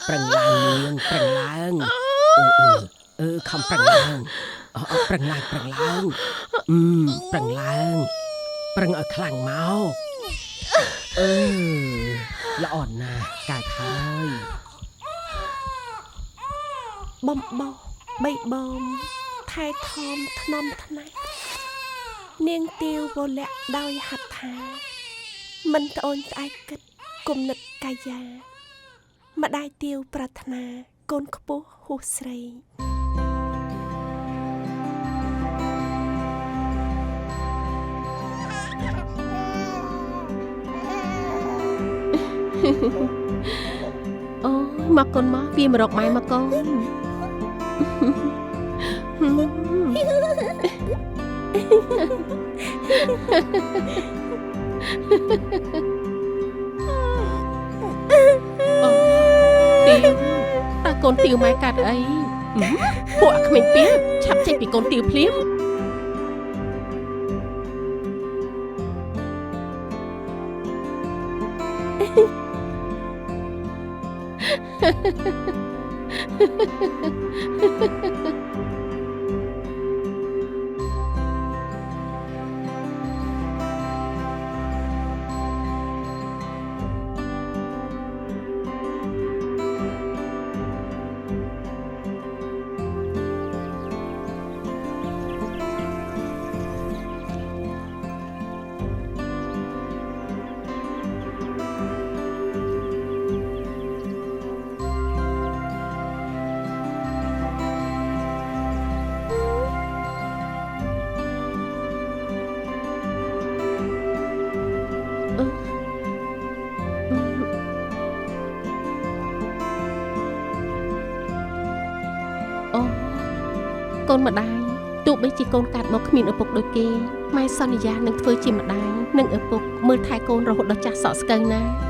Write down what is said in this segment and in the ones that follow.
ប្រឹងឡើងនាងប្រឹងឡើងខំប្រឹងឡើងប្រឹងឡើងប្រឹងឡើងប្រឹងឡើងប្រឹងឲ្យខ្លាំងមកល្អណាស់កាយហើយបំបោបីបំថែថមថ្នមថ្នាក់នាងទាវវលៈដោយហត្ថាមិនត្អូញត្អែកគិតគុំនិតកាយាម្ដាយទាវប្រាថ្នាកូនខ្ពស់ហួសស្រីអូមកកូនមកវាមករកម៉ែមកកូនតើកូនទាវម៉ែកាត់អីពួកអាក្មេងពៀឆាប់ចេញពីកូនទាវភ្លាមកូនម្ដាយទោះបីជាកូនកាត់មកគ្មានឪពុកដូចគេម៉ែសន្យានឹងធ្វើជាម្ដាយនិងឪពុកមើលថែកូនរហូតដល់ចាស់សក់ស្កូវណា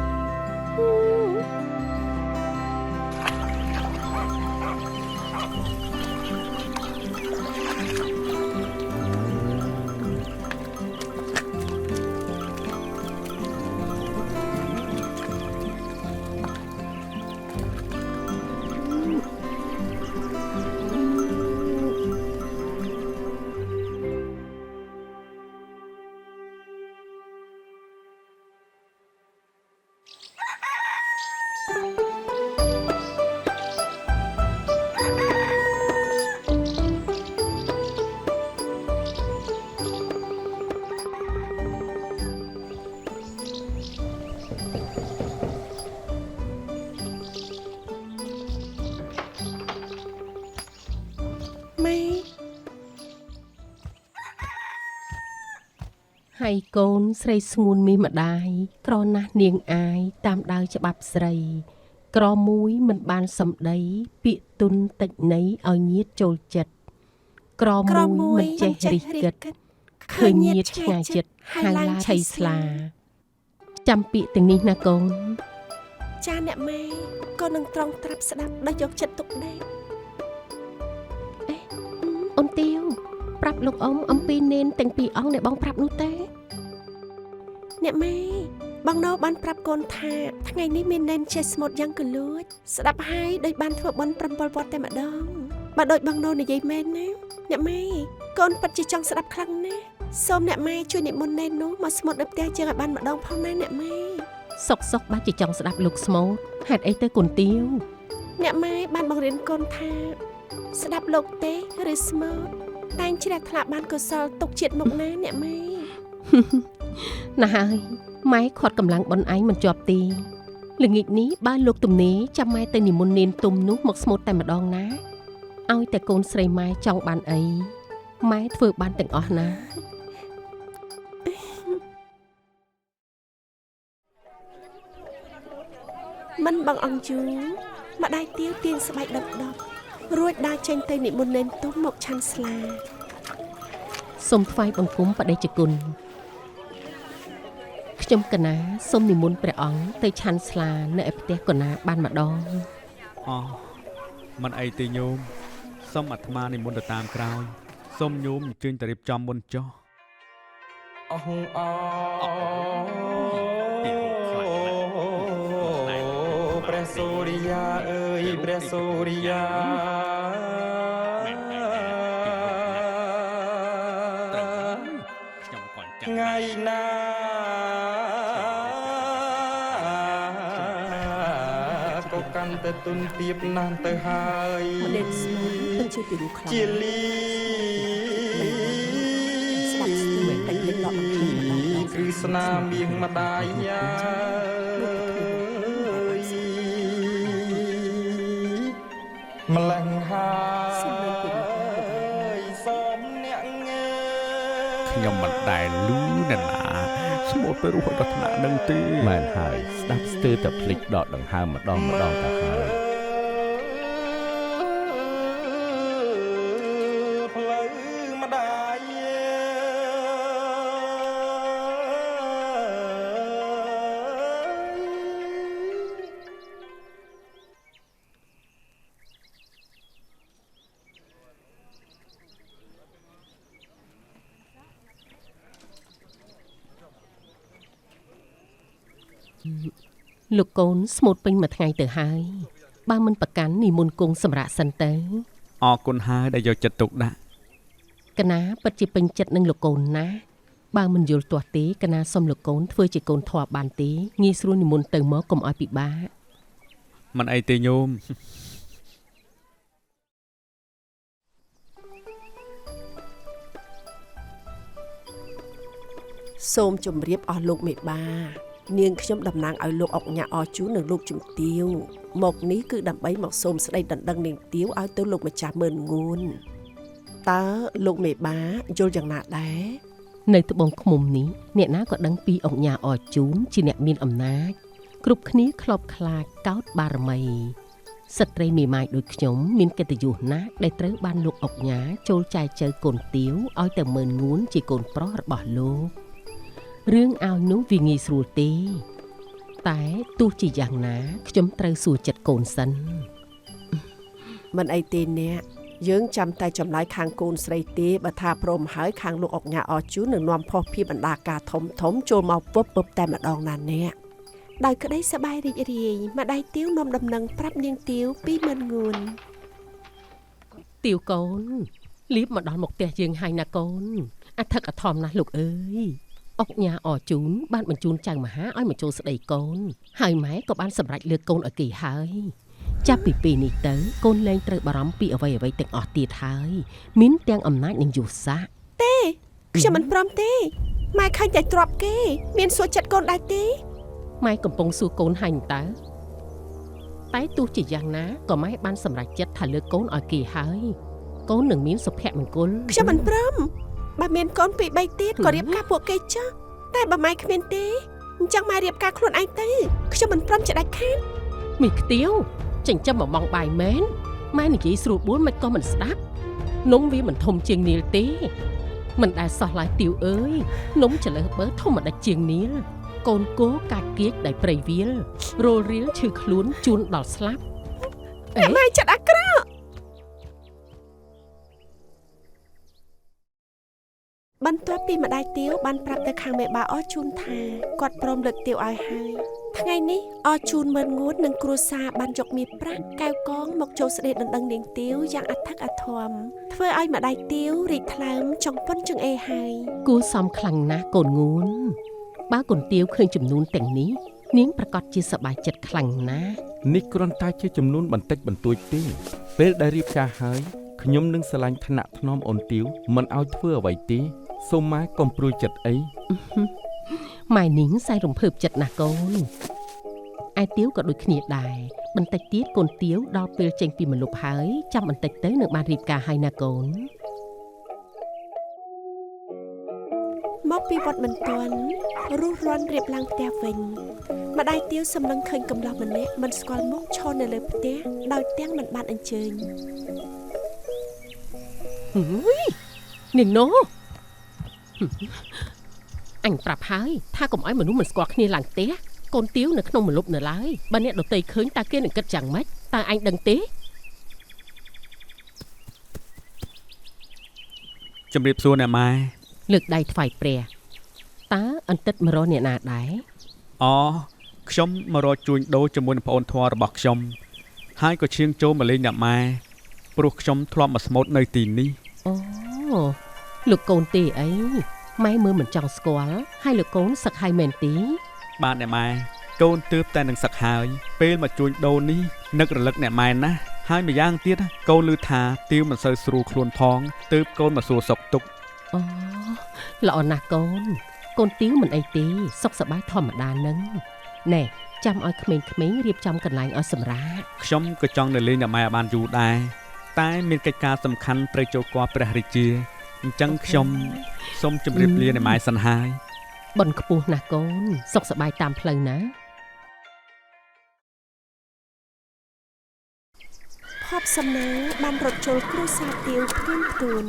ហើយកូនស្រីស្ងួនមីម្ដាយក្រណាស់នាងអាយតាមដាវច្បាប់ស្រីក្រមួយមិនបានសម្ដីពាក្យទុនតិចន័យឲ្យញាតចូលចិត្តក្រមួយមិនចេះរិះគិតឃើញញាតឆ្ងាយចិត្តហៅឡាឆៃស្លាចាំពាក្យទាំងនេះណាកូនចាអ្នកម៉ែកូននឹងត្រង់ត្រាប់ស្ដាប់ដោយយកចិត្តទុកដាក់អូនទាវប្រាប់លោកអ៊ំអំពីនេនទាំងពីរអង្គដែលបងប្រាប់នោះទេអ្នកម៉ែបងណូបានប្រាប់កូនថាថ្ងៃនេះមាននេនចេះស្មូតយ៉ាងកលួចស្ដាប់ហើយដោយបានធ្វើបន់7វត្តតែម្ដងបើដូចបងណូនិយាយមែនណាអ្នកម៉ែកូនពិតជាចង់ស្ដាប់ខ្លាំងណាស់សូមអ្នកម៉ែជួយនិមន្តនេននោះមកស្មូតនៅផ្ទះយើងឲ្យបានម្ដងផងណាអ្នកម៉ែសុកបាច់ជាចង់ស្ដាប់លោកស្មូតហេតុអីទៅកូនទាវអ្នកម៉ែបានបង្រៀនកូនថាស្ដាប់លោកទេឬស្មូតតែងជ្រះថ្លាបានកុសលទុកជាតិមុខណាអ្នកម៉ែណាស់ហើយម៉ែខាត់កម្លាំងប៉ុនឯងមិនជាប់ទេល្ងាចនេះបើលោកទំនេរចាំម៉ែទៅនិមន្តនេនទុំនោះមកស្មូតតែម្ដងណាឲ្យតែកូនស្រីម៉ែចង់បានអីម៉ែធ្វើបានទាំងអស់ណាមិនបងអង្គជូម្ដាយទាវទាញស្បែកដុតរួចដើរចេញទៅនិមន្តនេនទុំមកឆាន់ស្លាសូមថ្វាយបង្គំបដិជគុណខ្ញុំកណាសូមនិមន្តព្រះអង្គទៅឆាន់ស្លានៅឯផ្ទះកណាបានម្ដងមិនអីទេញោមសូមអាត្មានិមន្តទៅតាមក្រោយសូមញោមអញ្ជើញទៅរៀបចំមុនចុះព្រះស សូរិយាអើយព្រះសូរិយាថ្ងៃណាក៏កាន់តែទុនទៀបណាស់ទៅហើយ មកដេនស្មូនទៅជួយពីរូខ្លាំង ជាលី ស្ដាប់ស្ទើរតែភ្លេចដកអង្ខាំម្ដង គ្រឹស្នាមៀងម្ដាយយ៉ាម្លឹងហើយសូមអ្នកងើ ខ្ញុំមិនដែលលឺណាស្មូតទៅរស់ដល់ថ្នាក់នឹងទេ មែនហើយស្ដាប់ស្ទើរតែភ្លេចដកដង្ហើមម្ដងទៅហើយ ផ្លូវម្ដាយ លោកកូនស្មូតពេញមួយថ្ងៃទៅហើយបើមិនប្រកាន់និមន្តគង់សម្រាប់សិនទៅ អរគុណហើយដែលយកចិត្តទុកដាក់ កណាពិតជាពេញចិត្តនឹងលោកកូនណាបើមិនយល់ទាស់ទេកណាសុំលោកកូនធ្វើជាកូនធម៌បានទេងាយស្រួលនិមន្តទៅមកកុំឲ្យពិបាក មិនអីទេញោម សូមជម្រាបអស់លោកមេបានាងខ្ញុំតំណាងឲ្យលោកអុកញ៉ាអជូននិងលោកជំទាវមកនេះគឺដើម្បីមកសូមស្ដីដណ្ដឹងនាងទាវឲ្យទៅលោកម្ចាស់មើលងួនតើលោកមេបាយល់យ៉ាងណាដែរ នៅត្បូងឃ្មុំនេះអ្នកណាក៏ដឹងពីអង្គញាអជូនជាអ្នកមានអំណាចគ្រប់គ្នាខ្លោបខ្លាចកោតបារមីស្ត្រីមេម៉ាយដូចខ្ញុំមានកិត្តិយសណាស់ដែលត្រូវបានលោកអុកញ៉ាចូលចែកចៅកូនទាវឲ្យទៅមើលងួនជាកូនប្រុសរបស់លោករឿងឲ្យនោះវាងាយស្រួលទេតែទោះជាយ៉ាងណាខ្ញុំត្រូវសួរចិត្តកូនសិន មិនអីទេអ្នកយើងចាំតែចម្លើយខាងកូនស្រីទេបើថាព្រមហើយខាងលោកអុកញ៉ាអជូននឹងនាំផុសភាពបណ្ដាការធំចូលមកពឹបតែម្ដងណាអ្នកដោយក្តីសប្បាយរីករាយម្ដាយទាវនាំដំណឹងប្រាប់នាងទាវពីមើលងួន ទាវកូនលៀបមកដល់មុខផ្ទះយើងហើយណាកូនអធិកអធមណាស់លោកអើយអុកញ៉ាអជូនបានបញ្ជូនចៅមហាឲ្យមកចូលស្ដីកូនហើយម៉ែក៏បានសម្រេចលើកកូនឲ្យគេហើយចាប់ពីពេលនេះទៅកូនលែងត្រូវបារម្ភពីអ្វីៗទាំងអស់ទៀតហើយមានទាំងអំណាចនិងយុទ្ធសាស្ត្រ ខ្ញុំមិនព្រមទេម៉ែឃើញតែទ្របគេមានសួរចិត្តកូនដែរទេ ម៉ែកំពុងសួរកូនហើយតើតែទោះជាយ៉ាងណាក៏ម៉ែបានសម្រេចចិត្តថាលើកកូនឲ្យគេហើយកូននឹងមានសុភមង្គល ខ្ញុំមិនព្រមបើមានកូនពីរ3ទៀតក៏រៀបការពួកគេចុះតែបើម៉ែគ្មានទេអញ្ចឹងម៉ែរៀបការខ្លួនឯងទៅខ្ញុំមិនព្រមជាដាច់ខាត មីខ្ទាវចិញ្ចឹមមកបងបាយមែនម៉ែនិយាយស្រួលបួលមិនក៏មិនស្ដាប់នំវាមិនធំជាងនីលទេមិនដែលសោះឡើយទាវអើយនំចលើសបើធំមិនដាច់ជាងនីលកូនគោកាច់គៀចដោយព្រៃវាលរលរៀលឈឺខ្លួនជួនដល់ស្លាប់ អ្នកម៉ែចិត្តអាក្រក់បន្ទាប់ពីម្ដាយទាវបានប្រាប់ទៅខាងមេបាអជូនថាគាត់ព្រមលើកទាវឲ្យហើយថ្ងៃនេះអជូនមើលងួននិងគ្រួសារបានយកមាសប្រាក់កែវកងមកចូលស្ដីដណ្ដឹងនាងទាវយ៉ាងអធិកអធមធ្វើឲ្យម្ដាយទាវរីកថ្លើមចង់ប៉ុនចង្អេហើយ គួសមខ្លាំងណាស់កូនងួនបើកូនទាវឃើញចំនួនទាំងនេះនាងប្រកាសជាសប្បាយចិត្តខ្លាំងណាស់ នេះគ្រាន់តែជាចំនួនបន្តិចបន្តួចទេពេលដែលរៀបការហើយខ្ញុំនឹងស្រឡាញ់ថ្នាក់ថ្នមអូនទាវមិនឲ្យធ្វើអ្វីទេសូមម៉ែកុំព្រួយចិត្តអី ម៉ែនាងសែរំភើបចិត្តណាស់កូនឯទាវក៏ដូចគ្នាដែរបន្តិចទៀតកូនទាវដល់ពេលចេញពីម្លប់ហើយចាំបន្តិចទៅនឹងបានរៀបការហើយណាកូន មកពីវត្តបន្ទាន់រុះរាន់រៀបឡើងផ្ទះវិញម្ដាយទាវសម្លឹងឃើញកំឡោះម្នាក់មិនស្គាល់មុខឈរនៅលើផ្ទះដោយទាំងមិនបានអញ្ជើញ នាងណូអញប្រាប់ហើយថាកុំឲ្យមនុស្សមិនស្គាល់គ្នាឡើងផ្ទះកូនទាវនៅក្នុងម្លប់នៅឡើយបើអ្នកដទៃឃើញតើគេនឹងគិតយ៉ាងម៉េចតើអញដឹងទេ ជំរាបសួរអ្នកម៉ែ លើកដៃថ្វាយព្រះតើអន្តិតមករកអ្នកណាដែរ អូ ខ្ញុំមករកជួញដូរជាមួយនឹងប្អូនធွာរបស់ខ្ញុំហើយក៏ឈៀងចូលមកលេងអ្នកម៉ែព្រោះខ្ញុំធ្លាប់មកស្មូតនៅទីនេះ អូលោកកូនទេអីម៉ែមើលមិនចង់ស្គាល់ហើយលោកកូនសឹកហើយមែនទេ បាទអ្នកម៉ែកូនទើបតែនឹងសឹកហើយពេលមកជួញដូរនេះនឹករលឹកអ្នកម៉ែណាស់ហើយម្យ៉ាងទៀតកូនឮថាទាវមិនសូវស្រួលខ្លួនផងទើបកូនមកសួរសុខទុក្ខ អូល្អណាស់កូនទាវមិនអីទេសុខសប្បាយធម្មតានឹងណែចាំឲ្យក្មេងៗរៀបចំកន្លែងឲ្យសម្រាក ខ្ញុំក៏ចង់នៅលេងអ្នកម៉ែឲ្យបានយូរដែរតែមានកិច្ចការសំខាន់ត្រូវចូលគាល់ព្រះរាជាអញ្ចឹងខ្ញុំសូមជម្រាបលាអ្នកម៉ែសិនហើយ បនខ្ពស់ណាស់កូនសុខសប្បាយតាមផ្លូវណា ភពសំណាងបានរត់ចូលគ្រួសារទាវផ្ទួន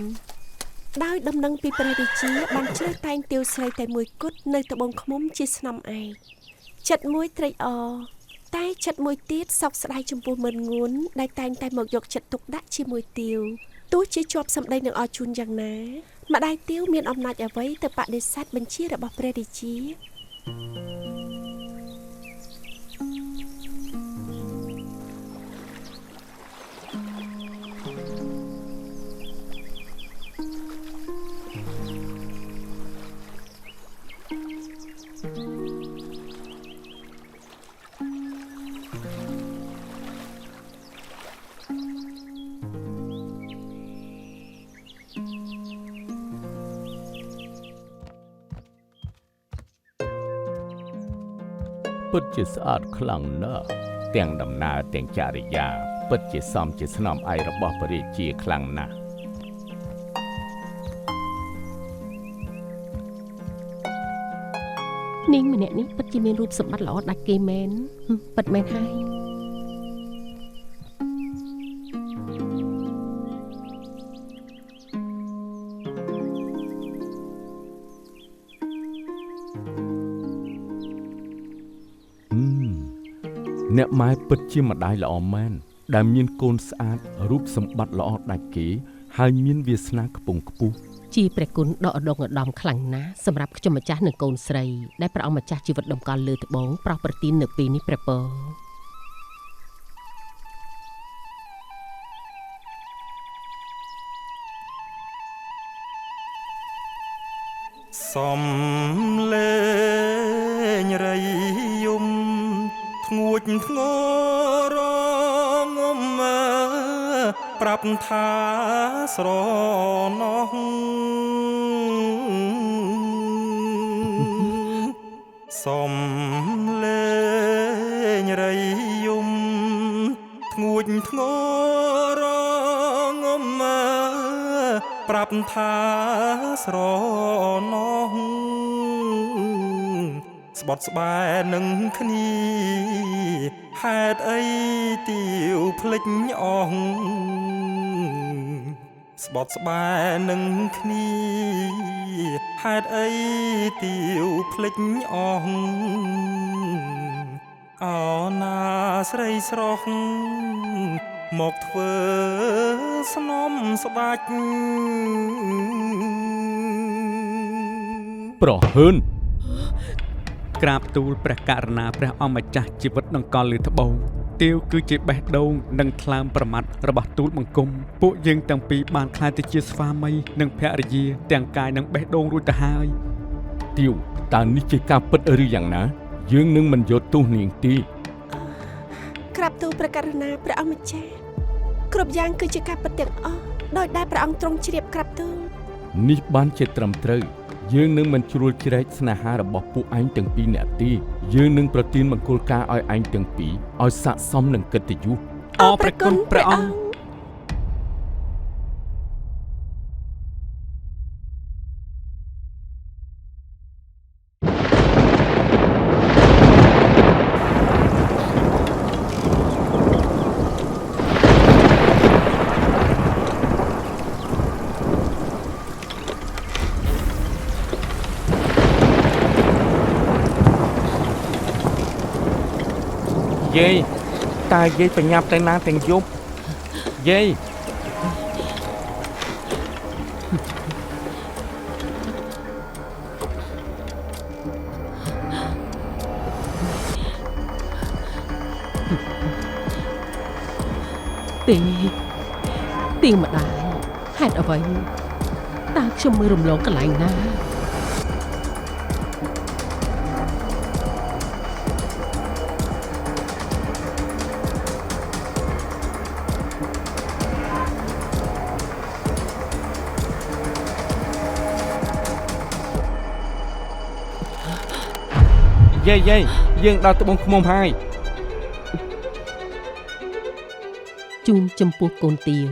ដោយដំណឹងពីព្រះរាជាបានជ្រើសតែងទាវស្រីតែមួយគត់នៅត្បូងឃ្មុំជាស្នំឯកចិត្តមួយត្រេកអរតែចិត្តមួយទៀតសោកស្ដាយចំពោះមើលងួនដែលតែងតែមកយកចិត្តទុកដាក់ជាមួយទាវទោះជាជាប់សម្ដីនឹងអរជូនយ៉ាងណាម្ដាយទាវមានអំណាចអ្វីទៅបដិសេធបញ្ជារបស់ព្រះរាជា ពិតជាស្អាតខ្លាំងណាស់ទាំងដំណើរទាំងចរិយាពិតជាសមជាស្នំឯករបស់ព្រះរាជាខ្លាំងណាស់ នាងម្នាក់នេះពិតជាមានរូបសម្បត្តិល្អដាច់គេមែនពិតមែនហើយ អ្នកម៉ែពិតជាម្ដាយល្អមែនដែលមានកូនស្អាតរូបសម្បត្តិល្អដាច់គេហើយមានវាសនាខ្ពង់ខ្ពស់ ជាព្រះគុណដ៏ឧត្តមឧត្តមខ្លាំងណាស់សម្រាប់ខ្ញុំម្ចាស់និងកូនស្រីដែលព្រះអង្គម្ចាស់ជីវិតដំកល់លើត្បូងប្រោះប្រទាននៅពេលនេះព្រះពរ សំលេងរៃយំធ្ងួចធ្ងរងំប្រាប់ថាស្រណោះសំលេងរៃយំធ្ងួចធ្ងរងំប្រាប់ថាស្រណោះស្បត់ស្បែនឹងគ្នាហេតុអីទាវភ្លេចអស់ស្បត់ស្បែនឹងគ្នាហេតុអីទាវភ្លេចអស់អោណាស្រីស្រស់មកធ្វើស្នំស្ដាច់ ប្រហើន ក្រាបទូលព្រះករុណាព្រះអង្គម្ចាស់ជីវិតដង្កល់លើត្បូងទាវគឺជាបេះដូងនិងថ្លើមប្រមាត់របស់ទូលបង្គំពួកយើងទាំងពីរបានក្លាយទៅជាស្វាមីនិងភរិយាទាំងកាយនិងបេះដូងរួចទៅហើយ ទាវតើនេះជាការពិតឬយ៉ាងណាយើងនឹងមិនយកទោសនាងទេ ក្រាបទូលព្រះករុណាព្រះអង្គម្ចាស់គ្រប់យ៉ាងគឺជាការពិតទាំងអស់ដោយដែលព្រះអង្គទ្រង់ជ្រាបក្រាបទូល នេះបានជាត្រឹមត្រូវយើងនឹងមិនជ្រួលជ្រែកស្នេហារបស់ពួកឯងទាំងពីរនាក់ទេយើងនឹងប្រទានមង្គលការឲ្យឯងទាំងពីរឲ្យស័ក្តិសមនឹងកិត្តិយស អរព្រះគុណព្រះអង្គ យាយតើយាយប្រញាប់ទៅណាទាំងយប់យាយ ក ទៀងម្ដាយហេតុអ្វីតើខ្ញុំមើលរំលងកន្លែងណាយាយយើងដល់ត្បូងឃ្មុំហើយ ជូនចំពោះកូនទៀវ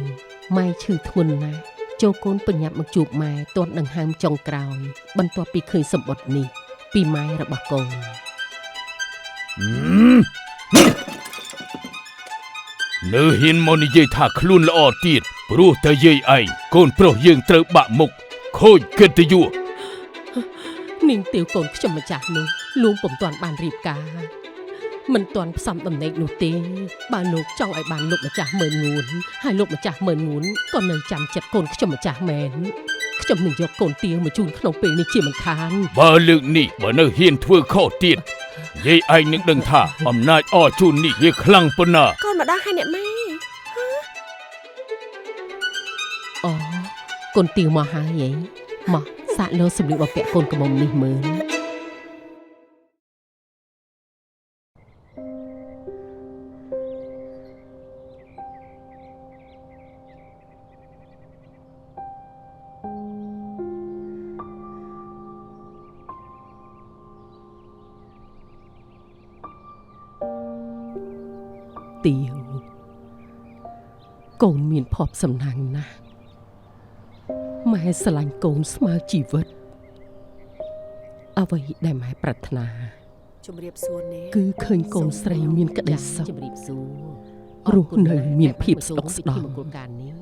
ម៉ែឈឺធ្ងន់ណាស់ចូលកូនបញ្ញាប់មកជួបម៉ែទាន់ដង្ហើមចុងក្រោយបន្ទាប់ពីឃើញសម្បត្តិនេះពីម៉ែរបស់កូន នៅហ៊ានមកនិយាយថាខ្លួនល្អទៀតព្រោះតែយាយឯងកូនប្រុសយើងត្រូវបាក់មុខខូចកិត្តិយស នាងទៀវកូនខ្ញុំម្ចាស់នោះលួងពុំទាន់បានរៀបការមិនទាន់ផ្សំដំណេកនោះទេបើលោកចង់ឲ្យបានលោកម្ចាស់មើលងួនហើយលោកម្ចាស់មើលងួនក៏នៅចាំចិត្តកូនខ្ញុំម្ចាស់មែនខ្ញុំនឹងយកកូនទៀវមកជូនក្នុងពេលនេះជាមិនខានបើលើកនេះបើនៅហ៊ានធ្វើខុសទៀតយាយឯងនឹងដឹងថាអំណាចអរជូននេះវាខ្លាំងប៉ុណ្ណា កូនម្ដងហើយអ្នកម៉ែ អូកូនទៀវមកហើយហីមកសាកលើសម្លៀកបំពាក់កូនកំមុំនេះមើលទៀវកូនមានភ័ព្វសំណាងណាស់ម៉ែស្រឡាញ់កូនស្មើជីវិតអ្វីដែលម៉ែប្រាថ្នា ជំរាបសួរនេះ គឺឃើញកូនស្រីមានក្តីសុខជំរាបសួររស់នៅមានភាពស្ដុកស្ដម្ភការនេះ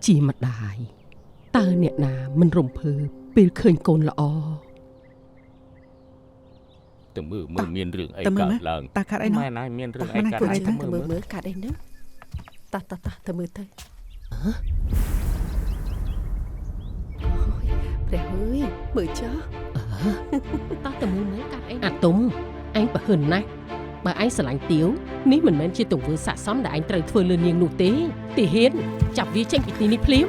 ជាម្ដាយតើអ្នកណាមិនរំភើបពេលឃើញកូនល្អ តែមើលមានរឿងអីកើតឡើង តាកាត់អីណោះ ម៉ែណាមានរឿងអីកើតឡើង ទៅមើលកាត់អីហ្នឹងតោះទៅមើលទៅព្រះអើយមើលចុះ តោះទៅមើលមើលកាត់អីអាទុំឯងប្រហិនណាស់បើឯងស្រឡាញ់ទៀវនេះមិនមែនជាទង្វើស័ក្តិសមដែលឯងត្រូវធ្វើលើនាងនោះទេទីហ៊ានចាប់វាចេញពីទីនេះភ្លាម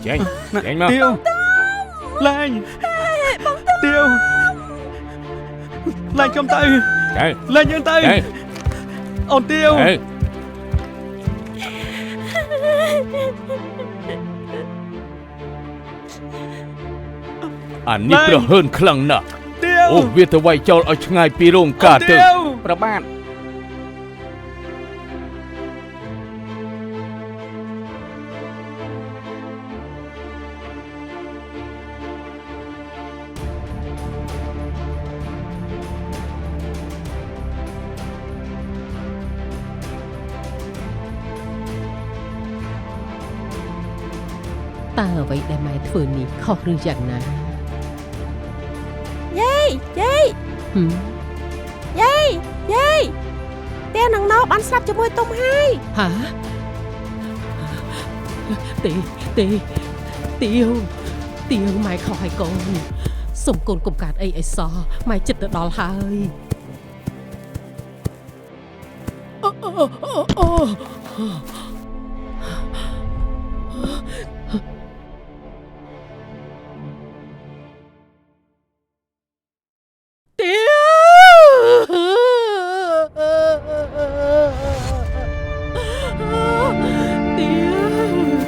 ចេញមក ទៀវឡើងទៀវឡើងខ្ញុំទៅ ចេញ ឡើងយើងទៅ ចេញ អូនទៀវ ចេញអានេះប្រហើនខ្លាំងណាស់ ទៀវ អូវាទៅវាយចោលឲ្យឆ្ងាយពីរោងការទៅប្របាទ តើអ្វីដែលម៉ែធ្វើនេះខុសឬយ៉ាងណា យាយ ហឹម តែនឹងណោបានស្លាប់ជាមួយទុំហើយ ហាទេទៀវម៉ែខុសឲ្យកូនសុំកូនកុំកាត់អីអីសោះម៉ែចិត្តទៅដល់ហើយ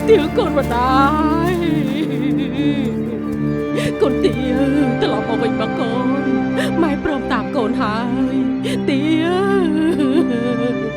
ទៀវកូនម្ដាយកូនទៀវត្រឡប់មកវិញមកកូនម៉ែព្រមតាមកូនហើយទៀវ